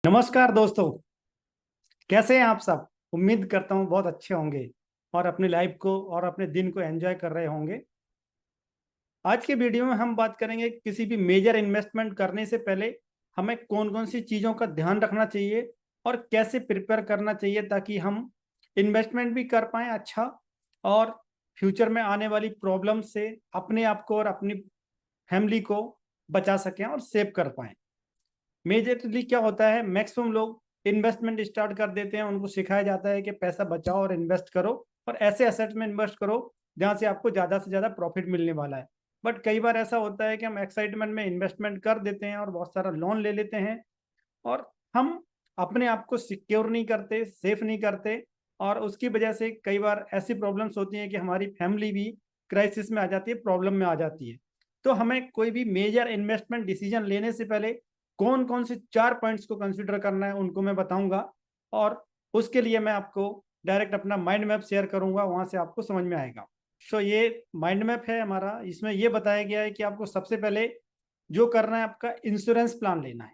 नमस्कार दोस्तों। कैसे हैं आप सब? उम्मीद करता हूँ बहुत अच्छे होंगे और अपनी लाइफ को और अपने दिन को एंजॉय कर रहे होंगे। आज के वीडियो में हम बात करेंगे किसी भी मेजर इन्वेस्टमेंट करने से पहले हमें कौन कौन सी चीज़ों का ध्यान रखना चाहिए और कैसे प्रिपेयर करना चाहिए ताकि हम इन्वेस्टमेंट भी कर पाएँ अच्छा और फ्यूचर में आने वाली प्रॉब्लम से अपने आप को और अपनी फैमिली को बचा सकें और सेव कर पाएँ। मेजरली क्या होता है, मैक्सिमम लोग इन्वेस्टमेंट स्टार्ट कर देते हैं, उनको सिखाया जाता है कि पैसा बचाओ और इन्वेस्ट करो और ऐसे एसेट में इन्वेस्ट करो जहां से आपको ज़्यादा से ज़्यादा प्रॉफिट मिलने वाला है। बट कई बार ऐसा होता है कि हम एक्साइटमेंट में इन्वेस्टमेंट कर देते हैं और बहुत सारा लोन ले लेते हैं और हम अपने आप को सिक्योर नहीं करते, सेफ नहीं करते और उसकी वजह से कई बार ऐसी प्रॉब्लम्स होती हैं कि हमारी फैमिली भी क्राइसिस में आ जाती है, प्रॉब्लम में आ जाती है। तो हमें कोई भी मेजर इन्वेस्टमेंट डिसीजन लेने से पहले कौन कौन से 4 पॉइंट्स को कंसिडर करना है उनको मैं बताऊंगा और उसके लिए मैं आपको डायरेक्ट अपना माइंड मैप शेयर करूंगा, वहां से आपको समझ में आएगा। सो ये माइंड मैप है हमारा, इसमें ये बताया गया है कि आपको सबसे पहले जो करना है आपका इंश्योरेंस प्लान लेना है।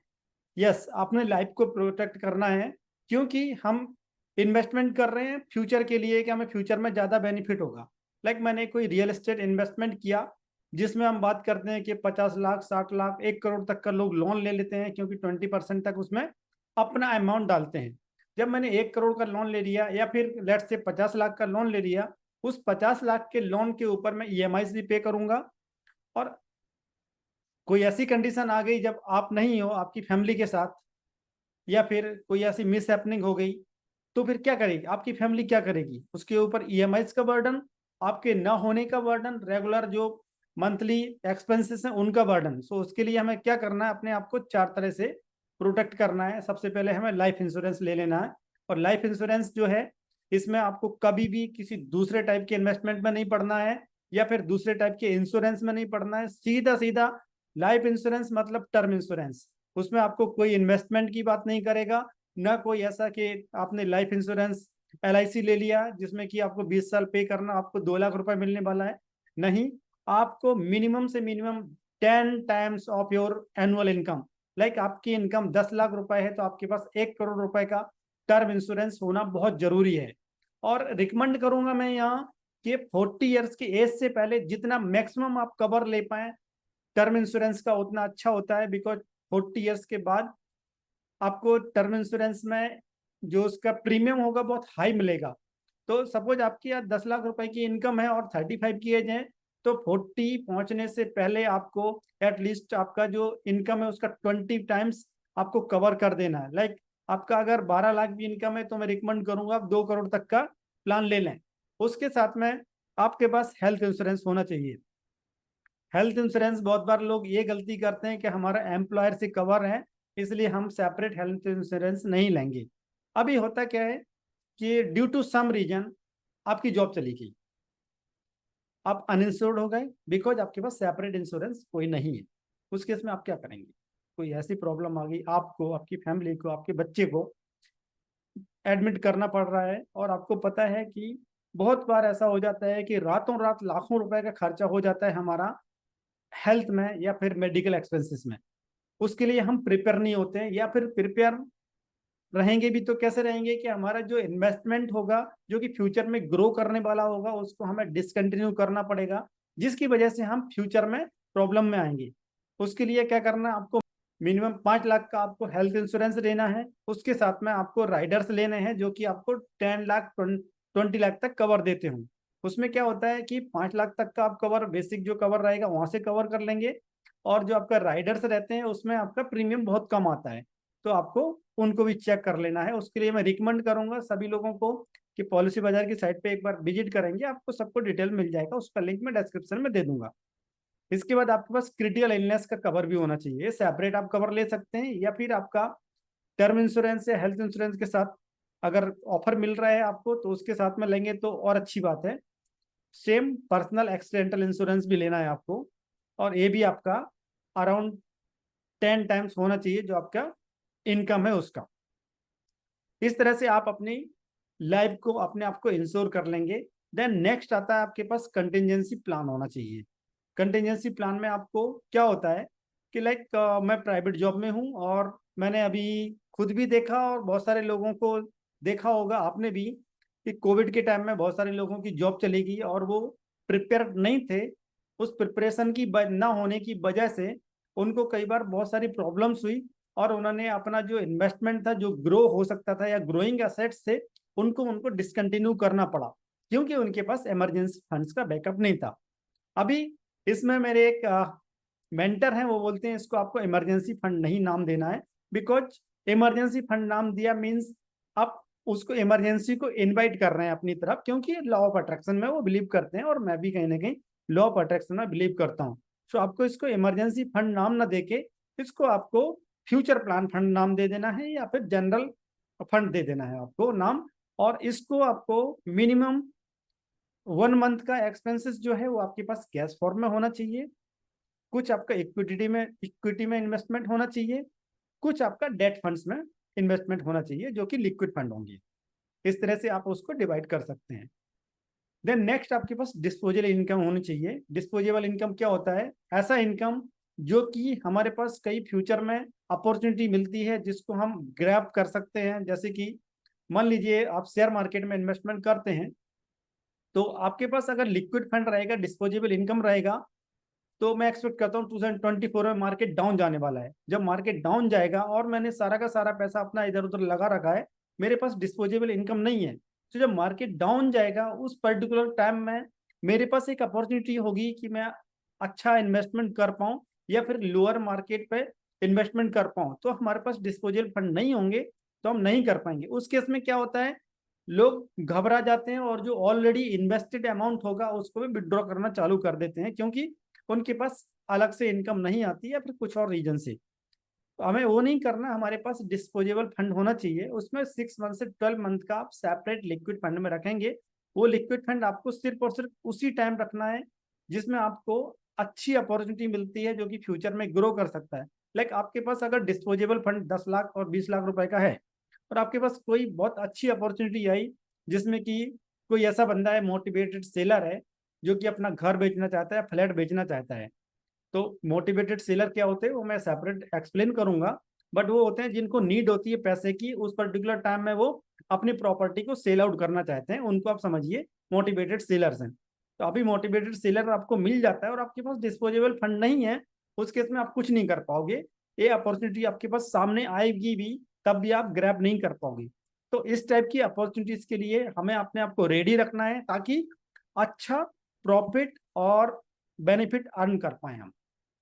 यस, आपने लाइफ को प्रोटेक्ट करना है क्योंकि हम इन्वेस्टमेंट कर रहे हैं फ्यूचर के लिए कि हमें फ्यूचर में ज़्यादा बेनिफिट होगा। लाइक मैंने कोई रियल एस्टेट इन्वेस्टमेंट किया जिसमें हम बात करते हैं कि 50 लाख, 60 लाख, 1 करोड़ तक का लोग लोन ले लेते हैं क्योंकि 20% तक उसमें अपना अमाउंट डालते हैं। जब मैंने 1 करोड़ का लोन ले लिया या फिर लेट्स से 50 लाख का लोन ले लिया, उस 50 लाख के लोन के ऊपर मैं ईएमआई भी पे करूंगा और कोई ऐसी कंडीशन आ गई जब आप नहीं हो आपकी फैमिली के साथ या फिर कोई ऐसी मिस हैपनिंग हो गई तो फिर क्या करेगी आपकी फैमिली? क्या करेगी? उसके ऊपर ईएमआईज का बर्डन, आपके ना होने का बर्डन, रेगुलर जो मंथली एक्सपेंसेस हैं उनका बर्डन। सो उसके लिए हमें क्या करना है, अपने आप को 4 तरह से प्रोटेक्ट करना है। सबसे पहले हमें लाइफ इंश्योरेंस ले लेना है और लाइफ इंश्योरेंस जो है इसमें आपको कभी भी किसी दूसरे टाइप के इन्वेस्टमेंट में नहीं पड़ना है या फिर दूसरे टाइप के इंश्योरेंस में नहीं पड़ना है। सीधा सीधा लाइफ इंश्योरेंस मतलब टर्म इंश्योरेंस। उसमें आपको कोई इन्वेस्टमेंट की बात नहीं करेगा, ना कोई ऐसा कि आपने लाइफ इंश्योरेंस एलआईसी ले लिया जिसमें कि आपको 20 साल पे करना, आपको 2 लाख रुपए मिलने वाला है। नहीं, आपको मिनिमम से minimum 10 times of your annual income, like आपकी इनकम 10 लाख रुपए है तो आपके पास 1 करोड़ रुपए का टर्म इंश्योरेंस होना बहुत जरूरी है। और रिकमेंड करूंगा मैं यहाँ कि 40 ईयर्स की एज से पहले जितना मैक्सिमम आप कवर ले पाए टर्म इंश्योरेंस का उतना अच्छा होता है, बिकॉज 40 ईयर्स के बाद आपको टर्म इंश्योरेंस में जो उसका प्रीमियम होगा बहुत हाई मिलेगा। तो सपोज आपकी यार 10 लाख रुपए की इनकम है और 35 की एज है तो 40 पहुंचने से पहले आपको एटलीस्ट आपका जो इनकम है उसका 20 टाइम्स आपको कवर कर देना है। लाइक आपका अगर 12 लाख भी इनकम है तो मैं रिकमेंड करूंगा आप 2 करोड़ तक का प्लान ले लें। उसके साथ में आपके पास हेल्थ इंश्योरेंस होना चाहिए। हेल्थ इंश्योरेंस बहुत बार लोग ये गलती करते हैं कि हमारा एम्प्लॉयर से कवर है इसलिए हम सेपरेट हेल्थ इंश्योरेंस नहीं लेंगे। अभी होता क्या है कि ड्यू टू सम रीजन आपकी जॉब चली गई, आप अनइंश्योर्ड हो गए बिकॉज आपके पास सेपरेट इंश्योरेंस कोई नहीं है। उस केस में आप क्या करेंगे? कोई ऐसी प्रॉब्लम आ गई, आपको, आपकी फैमिली को, आपके बच्चे को एडमिट करना पड़ रहा है और आपको पता है कि बहुत बार ऐसा हो जाता है कि रातों रात लाखों रुपए का खर्चा हो जाता है हमारा हेल्थ में या फिर मेडिकल एक्सपेंसेस में। उसके लिए हम प्रिपेयर नहीं होते हैं या फिर प्रिपेयर रहेंगे भी तो कैसे रहेंगे कि हमारा जो इन्वेस्टमेंट होगा जो कि फ्यूचर में ग्रो करने वाला होगा उसको हमें डिसकंटिन्यू करना पड़ेगा, जिसकी वजह से हम फ्यूचर में प्रॉब्लम में आएंगे। उसके लिए क्या करना है आपको, मिनिमम 5 लाख का आपको हेल्थ इंश्योरेंस लेना है। उसके साथ में आपको राइडर्स लेने हैं जो कि आपको 10 लाख 20 लाख तक कवर देते हो। उसमें क्या होता है कि 5 लाख तक का आप कवर, बेसिक जो कवर रहेगा वहां से कवर कर लेंगे और जो आपका राइडर्स रहते हैं उसमें आपका प्रीमियम बहुत कम आता है तो आपको उनको भी चेक कर लेना है। उसके लिए मैं रिकमेंड करूंगा सभी लोगों को कि पॉलिसी बाजार की साइट पे एक बार विजिट करेंगे, आपको सबको डिटेल मिल जाएगा, उसका लिंक मैं डिस्क्रिप्शन में दे दूंगा। इसके बाद आपके पास क्रिटिकल इलनेस का कवर भी होना चाहिए, सेपरेट आप कवर ले सकते हैं या फिर आपका टर्म इंश्योरेंस या हेल्थ इंश्योरेंस के साथ अगर ऑफर मिल रहा है आपको तो उसके साथ में लेंगे तो और अच्छी बात है। सेम पर्सनल एक्सीडेंटल इंश्योरेंस भी लेना है आपको और ये भी आपका अराउंड 10 टाइम्स होना चाहिए जो आपका इनकम है उसका। इस तरह से आप अपनी लाइफ को, अपने आप को इंश्योर कर लेंगे। देन नेक्स्ट आता है आपके पास कंटिजेंसी प्लान होना चाहिए। कंटिजेंसी प्लान में आपको क्या होता है कि मैं प्राइवेट जॉब में हूँ और मैंने अभी खुद भी देखा और बहुत सारे लोगों को देखा होगा आपने भी कि कोविड के टाइम में बहुत सारे लोगों की जॉब चली गई और वो प्रिपेयर नहीं थे। उस प्रिपरेशन की ना होने की वजह से उनको कई बार बहुत सारी प्रॉब्लम्स हुई और उन्होंने अपना जो इन्वेस्टमेंट था, जो ग्रो हो सकता था या ग्रोइंग एसेट्स थे, उनको उनको डिसकंटिन्यू करना पड़ा क्योंकि उनके पास इमरजेंसी फंड्स का बैकअप नहीं था। अभी इसमें मेरे एक मेंटर हैं, वो बोलते हैं इसको आपको इमरजेंसी फंड नहीं नाम देना है, बिकॉज इमरजेंसी फंड नाम दिया मीन्स आप उसको इमरजेंसी को इनवाइट कर रहे हैं अपनी तरफ, क्योंकि लॉ ऑफ अट्रैक्शन में वो बिलीव करते हैं और मैं भी कहीं ना कहीं लॉ ऑफ अट्रैक्शन में बिलीव करता हूँ। सो आपको इसको इमरजेंसी फंड नाम ना देके इसको आपको फ्यूचर प्लान फंड नाम दे देना है या फिर जनरल फंड दे देना है आपको नाम। और इसको आपको मिनिमम 1 मंथ का एक्सपेंसेस जो है वो आपके पास कैश फॉर्म में होना चाहिए, कुछ आपका इक्विटी में इन्वेस्टमेंट होना चाहिए, कुछ आपका डेट फंड्स में इन्वेस्टमेंट होना चाहिए जो कि लिक्विड फंड होंगे। इस तरह से आप उसको डिवाइड कर सकते हैं। देन नेक्स्ट आपके पास डिस्पोजेबल इनकम होनी चाहिए। डिस्पोजेबल इनकम क्या होता है? ऐसा इनकम जो कि हमारे पास कई फ्यूचर में अपॉर्चुनिटी मिलती है जिसको हम ग्रैब कर सकते हैं। जैसे कि मान लीजिए आप शेयर मार्केट में इन्वेस्टमेंट करते हैं, तो आपके पास अगर लिक्विड फंड रहेगा, डिस्पोजेबल इनकम रहेगा, तो मैं एक्सपेक्ट करता हूँ 2024 में मार्केट डाउन जाने वाला है। जब मार्केट डाउन जाएगा और मैंने सारा का सारा पैसा अपना इधर उधर लगा रखा है, मेरे पास डिस्पोजेबल इनकम नहीं है, तो जब मार्केट डाउन जाएगा उस पर्टिकुलर टाइम में मेरे पास एक अपॉर्चुनिटी होगी कि मैं अच्छा इन्वेस्टमेंट कर पाऊँ या फिर लोअर मार्केट पे इन्वेस्टमेंट कर पाऊँ। तो हमारे पास डिस्पोजेबल फंड नहीं होंगे तो हम नहीं कर पाएंगे। उस केस में क्या होता है, लोग घबरा जाते हैं और जो ऑलरेडी इन्वेस्टेड अमाउंट होगा उसको भी विड्रॉ करना चालू कर देते हैं, क्योंकि उनके पास अलग से इनकम नहीं आती या फिर कुछ और रीजन से। तो हमें वो नहीं करना, हमारे पास डिस्पोजेबल फंड होना चाहिए, उसमें 6 मंथ से 12 मंथ का आप सेपरेट लिक्विड फंड में रखेंगे। वो लिक्विड फंड आपको सिर्फ और सिर्फ उसी टाइम रखना है जिसमें आपको अच्छी अपॉर्चुनिटी मिलती है जो कि फ्यूचर में ग्रो कर सकता है। आपके पास अगर डिस्पोजेबल फंड 10 लाख और 20 लाख रुपए का है और आपके पास कोई बहुत अच्छी अपॉर्चुनिटी आई जिसमें कि कोई ऐसा बंदा है, मोटिवेटेड सेलर है, जो कि अपना घर बेचना चाहता है, फ्लैट बेचना चाहता है। तो मोटिवेटेड सेलर क्या होते हैं वो मैं सेपरेट एक्सप्लेन करूंगा, बट वो होते हैं जिनको नीड होती है पैसे की, उस पर्टिकुलर टाइम में वो अपनी प्रॉपर्टी को सेल आउट करना चाहते हैं, उनको आप समझिए मोटिवेटेड सेलर्स हैं। तो अभी मोटिवेटेड सेलर आपको मिल जाता है और आपके पास डिस्पोजेबल फंड नहीं है, उस केस में आप कुछ नहीं कर पाओगे। ये अपॉर्चुनिटी आपके पास सामने आएगी भी तब भी आप ग्रैब नहीं कर पाओगे। तो इस टाइप की अपॉर्चुनिटीज के लिए हमें अपने आप को रेडी रखना है ताकि अच्छा प्रॉफिट और बेनिफिट अर्न कर पाए हम।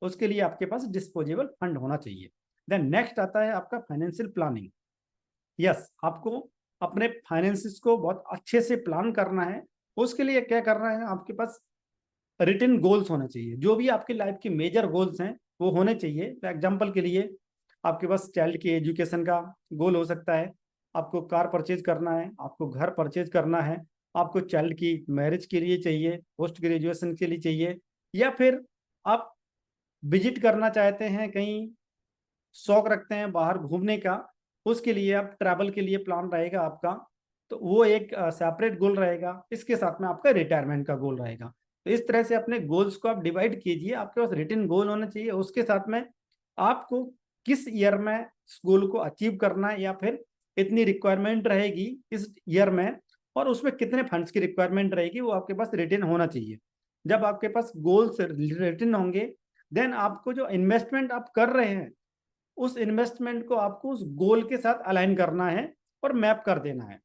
उसके लिए आपके पास डिस्पोजेबल फंड होना चाहिए। देन नेक्स्ट आता है आपका फाइनेंशियल प्लानिंग। यस, आपको अपने फाइनेंसिस को बहुत अच्छे से प्लान करना है। उसके लिए क्या करना है, आपके पास रिटन गोल्स होने चाहिए। जो भी आपकी लाइफ के मेजर गोल्स हैं वो होने चाहिए। एग्जाम्पल के लिए आपके पास चाइल्ड की एजुकेशन का गोल हो सकता है, आपको कार परचेज करना है, आपको घर परचेज करना है, आपको चाइल्ड की मैरिज के लिए चाहिए, पोस्ट ग्रेजुएशन के लिए चाहिए, या फिर आप विजिट करना चाहते हैं, कहीं शौक रखते हैं बाहर घूमने का, उसके लिए आप ट्रैवल के लिए प्लान रहेगा आपका, तो वो एक सेपरेट गोल रहेगा। इसके साथ में आपका रिटायरमेंट का गोल रहेगा। तो इस तरह से अपने गोल्स को आप डिवाइड कीजिए। आपके पास रिटन गोल होना चाहिए, उसके साथ में आपको किस ईयर में इस गोल को अचीव करना है या फिर इतनी रिक्वायरमेंट रहेगी इस ईयर में और उसमें कितने फंड्स की रिक्वायरमेंट रहेगी वो आपके पास रिटन होना चाहिए। जब आपके पास गोल्स रिटन होंगे, देन आपको जो इन्वेस्टमेंट आप कर रहे हैं उस इन्वेस्टमेंट को आपको उस गोल के साथ अलाइन करना है और मैप कर देना है।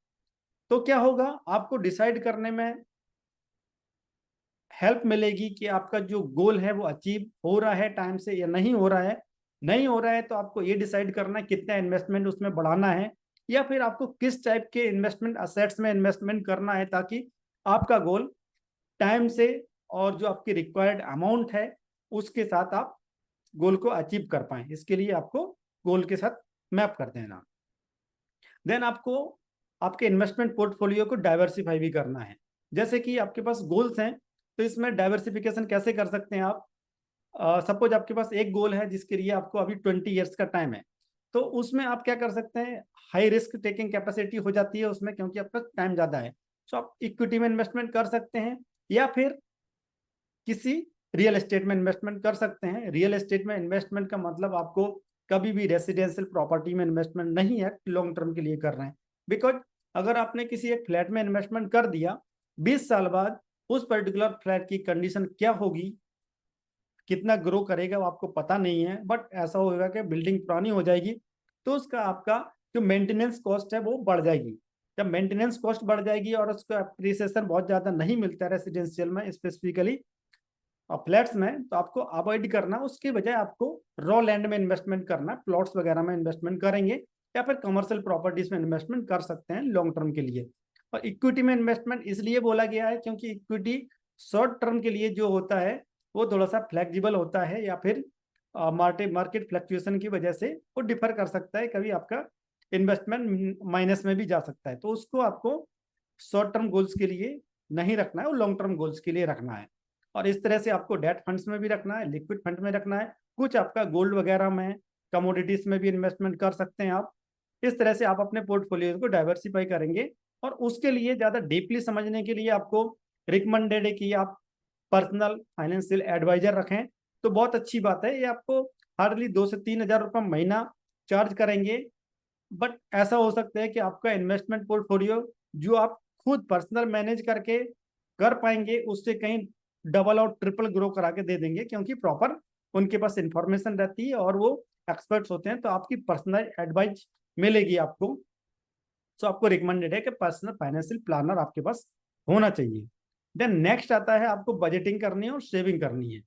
तो क्या होगा, आपको डिसाइड करने में हेल्प मिलेगी कि आपका जो गोल है वो अचीव हो रहा है टाइम से या नहीं हो रहा है। नहीं हो रहा है तो आपको ये डिसाइड करना है कितना इन्वेस्टमेंट उसमें बढ़ाना है या फिर आपको किस टाइप के इन्वेस्टमेंट असेट्स में इन्वेस्टमेंट करना है ताकि आपका गोल टाइम से और जो आपकी रिक्वायर्ड अमाउंट है उसके साथ आप गोल को अचीव कर पाए। इसके लिए आपको गोल के साथ मैप कर देना। देन आपको आपके इन्वेस्टमेंट पोर्टफोलियो को डाइवर्सिफाई भी करना है। जैसे कि आपके पास गोल्स हैं तो इसमें डाइवर्सिफिकेशन कैसे कर सकते हैं आप? सपोज आपके पास एक गोल है जिसके लिए आपको अभी 20 ईयर्स का टाइम है, तो उसमें आप क्या कर सकते हैं, हाई रिस्क टेकिंग कैपेसिटी हो जाती है उसमें क्योंकि आपका टाइम ज़्यादा है। तो आप इक्विटी में इन्वेस्टमेंट कर सकते हैं या फिर किसी रियल एस्टेट में इन्वेस्टमेंट कर सकते हैं। रियल एस्टेट में इन्वेस्टमेंट का मतलब आपको कभी भी रेसिडेंशियल प्रॉपर्टी में इन्वेस्टमेंट नहीं है, लॉन्ग टर्म के लिए कर रहे हैं। बिकॉज अगर आपने किसी एक फ्लैट में इन्वेस्टमेंट कर दिया, 20 साल बाद उस पर्टिकुलर फ्लैट की कंडीशन क्या होगी, कितना ग्रो करेगा वो आपको पता नहीं है, बट ऐसा होगा कि बिल्डिंग पुरानी हो जाएगी तो उसका आपका जो मेंटेनेंस कॉस्ट है वो बढ़ जाएगी। जब मेंटेनेंस कॉस्ट बढ़ जाएगी और उसका अप्रिसिएशन बहुत ज्यादा नहीं मिलता है रेसिडेंशियल में स्पेसिफिकली फ्लैट्स में, तो आपको अवॉइड करना, उसके बजाय आपको रॉ लैंड में इन्वेस्टमेंट करना, प्लॉट्स वगैरह में इन्वेस्टमेंट करेंगे या फिर कमर्शियल प्रॉपर्टीज में इन्वेस्टमेंट कर सकते हैं लॉन्ग टर्म के लिए। और इक्विटी में इन्वेस्टमेंट इसलिए बोला गया है क्योंकि इक्विटी शॉर्ट टर्म के लिए जो होता है वो थोड़ा सा फ्लेक्सिबल होता है, या फिर मार्केट फ्लक्चुएशन की वजह से वो डिफर कर सकता है, कभी आपका इन्वेस्टमेंट माइनस में भी जा सकता है। तो उसको आपको शॉर्ट टर्म गोल्स के लिए नहीं रखना है, वो लॉन्ग टर्म गोल्स के लिए रखना है। और इस तरह से आपको डेट फंड्स में भी रखना है, लिक्विड फंड में रखना है, कुछ आपका गोल्ड वगैरह में, कमोडिटीज में भी इन्वेस्टमेंट कर सकते हैं आप। इस तरह से आप अपने पोर्टफोलियो को डाइवर्सिफाई करेंगे। और उसके लिए ज़्यादा डीपली समझने के लिए आपको रिकमेंडेड है कि आप पर्सनल फाइनेंशियल एडवाइजर रखें, तो बहुत अच्छी बात है। ये आपको हार्डली 2 से 3 हज़ार रुपये महीना चार्ज करेंगे। बट ऐसा हो सकता है कि आपका इन्वेस्टमेंट पोर्टफोलियो जो आप खुद पर्सनल मैनेज करके कर पाएंगे उससे कहीं डबल और ट्रिपल ग्रो करा के दे देंगे, क्योंकि प्रॉपर उनके पास इंफॉर्मेशन रहती है और वो एक्सपर्ट्स होते हैं, तो आपकी पर्सनल एडवाइस मिलेगी आपको। तो आपको रिकमेंडेड है कि पर्सनल फाइनेंशियल प्लानर आपके पास होना चाहिए। देन नेक्स्ट आता है आपको बजटिंग करनी है और सेविंग करनी है।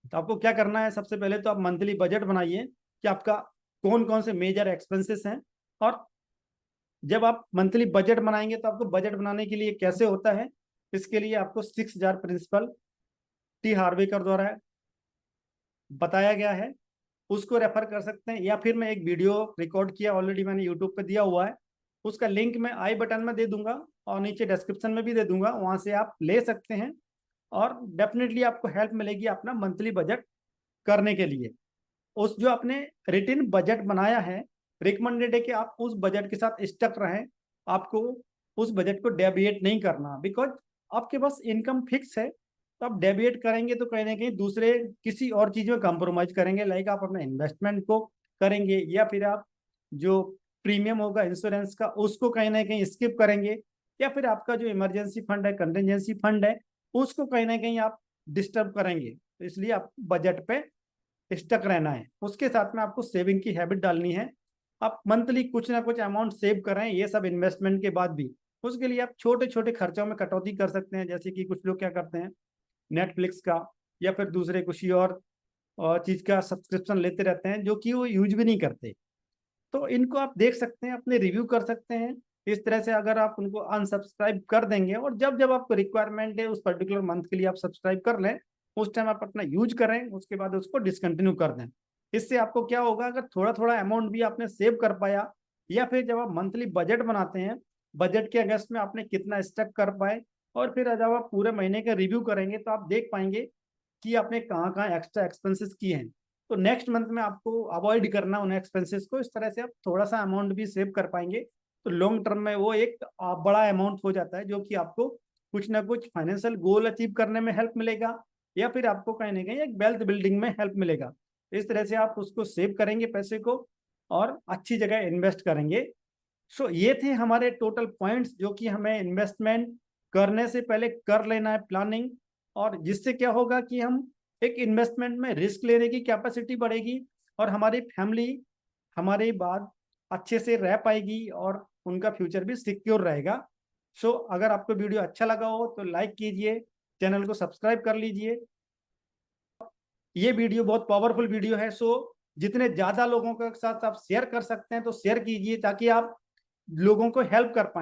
तो आपको क्या करना है, सबसे पहले तो आप मंथली बजट बनाइए कि आपका कौन कौन से मेजर एक्सपेंसेस हैं। और जब आप मंथली बजट बनाएंगे तो आपको बजट बनाने के लिए कैसे होता है, इसके लिए आपको 6 जार प्रिंसिपल टी हार्वेकर द्वारा बताया गया है, उसको रेफर कर सकते हैं। या फिर मैं एक वीडियो रिकॉर्ड किया ऑलरेडी, मैंने यूट्यूब पे दिया हुआ है, उसका लिंक मैं आई बटन में दे दूंगा और नीचे डिस्क्रिप्शन में भी दे दूंगा, वहां से आप ले सकते हैं। और डेफिनेटली आपको हेल्प मिलेगी अपना मंथली बजट करने के लिए। उस जो आपने रिटिन बजट बनाया है, रिकमेंडेड है कि आप उस बजट के साथ स्टक रहें, आपको उस बजट को डेविएट नहीं करना। बिकॉज आपके पास इनकम फिक्स है, तो आप डेविएट करेंगे तो कहीं ना कहीं दूसरे किसी और चीज में कंप्रोमाइज करेंगे, लाइक आप अपने इन्वेस्टमेंट को करेंगे, या फिर आप जो प्रीमियम होगा इंश्योरेंस का उसको कहीं ना कहीं स्किप करेंगे, या फिर आपका जो इमरजेंसी फंड है, कंटिजेंसी फंड है, उसको कहीं ना कहीं आप डिस्टर्ब करेंगे। तो इसलिए आप बजट पे स्टक रहना है। उसके साथ में आपको सेविंग की हैबिट डालनी है। आप मंथली कुछ ना कुछ अमाउंट सेव करें, ये सब इन्वेस्टमेंट के बाद भी। उसके लिए आप छोटे छोटे खर्चों में कटौती कर सकते हैं, जैसे कि कुछ लोग क्या करते हैं, नेटफ्लिक्स का या फिर दूसरे कुछ और चीज का सब्सक्रिप्शन लेते रहते हैं जो कि वो यूज भी नहीं करते। तो इनको आप देख सकते हैं, अपने रिव्यू कर सकते हैं। इस तरह से अगर आप उनको अनसब्सक्राइब कर देंगे और जब जब आपको रिक्वायरमेंट है उस पर्टिकुलर मंथ के लिए आप सब्सक्राइब कर लें, उस टाइम आप अपना यूज करें, उसके बाद उसको डिसकंटिन्यू कर दें। इससे आपको क्या होगा, अगर थोड़ा थोड़ा अमाउंट भी आपने सेव कर पाया, या फिर जब आप मंथली बजट बनाते हैं, बजट के अगस्त में आपने कितना स्टक कर पाए, और फिर जब आप पूरे महीने का रिव्यू करेंगे तो आप देख पाएंगे कि आपने कहाँ कहाँ एक्स्ट्रा एक्सपेंसेस किए हैं। तो नेक्स्ट मंथ में आपको अवॉइड करना उन एक्सपेंसेस को। इस तरह से आप थोड़ा सा अमाउंट भी सेव कर पाएंगे, तो लॉन्ग टर्म में वो एक बड़ा अमाउंट हो जाता है, जो कि आपको कुछ ना कुछ फाइनेंशियल गोल अचीव करने में हेल्प मिलेगा, या फिर आपको कहीं ना कहीं एक वेल्थ बिल्डिंग में हेल्प मिलेगा। इस तरह से आप उसको सेव करेंगे पैसे को और अच्छी जगह इन्वेस्ट करेंगे। सो ये थे हमारे टोटल पॉइंट्स जो कि हमें इन्वेस्टमेंट करने से पहले कर लेना है, प्लानिंग। और जिससे क्या होगा कि हम एक इन्वेस्टमेंट में रिस्क लेने की कैपेसिटी बढ़ेगी और हमारी फैमिली हमारे बाद अच्छे से रह पाएगी और उनका फ्यूचर भी सिक्योर रहेगा। सो अगर आपको वीडियो अच्छा लगा हो तो लाइक कीजिए, चैनल को सब्सक्राइब कर लीजिए। ये वीडियो बहुत पावरफुल वीडियो है, सो जितने ज्यादा लोगों के साथ आप शेयर कर सकते हैं तो शेयर कीजिए, ताकि आप लोगों को हेल्प कर पाए।